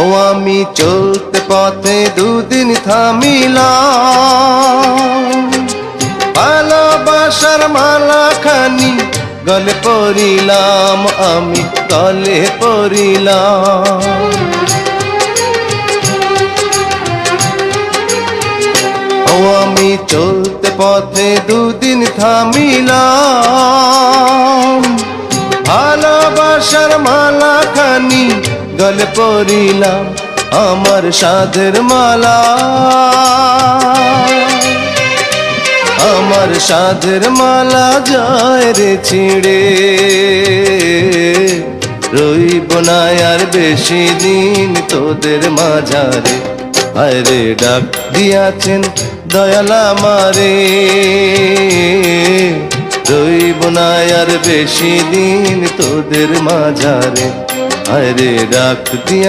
ও আমি চলতে পথে দুদিন থামিলাম, ভালোবাসার মালাখানি গলে পরিলাম, আমি গলে পরিলাম। ও আমি চলতে পথে দুদিন থামিলাম, ভালোবাসার মালাখানি গলে পরিলাম, আমার সাধের মালা, আমার সাধের মালা যায় রে ছিঁড়ে, রইব না আর বেশি দিন তোদের মাঝারে। হায় রে ডাক দিয়াছেন দয়াল আমারে, রইব না আর বেশি দিন তোদের মাঝারে। হায় রে ডাক দিয়া